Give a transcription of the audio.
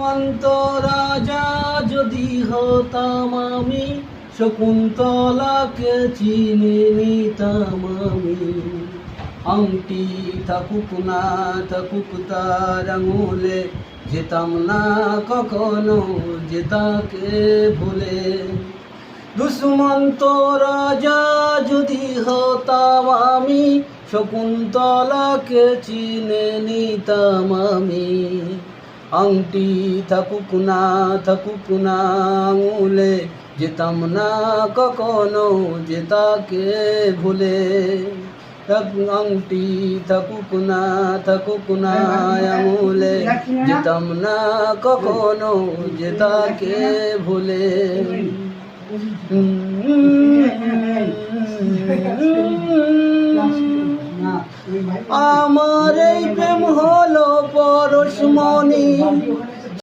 অন্তরাজা যদি হতাম আমি, শকুন্তলাকে চিনে নিতাম আমি। আংটি থাকুক না থাকুক তার আঙুলে, যেতাম না কখনো যে তাকে ভুলে। দুষ্মন্ত রাজা যদি হতাম আমি, শকুন্তলাকে চিনে নিতাম আমি। আংটি থাকুক না আঙুলে, যেতাম না কখনো যে তাকে ভুলে। আংটি থাকুক না আঙুলে, যেতাম না কখনো যে তাকে ভুলে। আমার এই প্রেম হলো পরশমণি,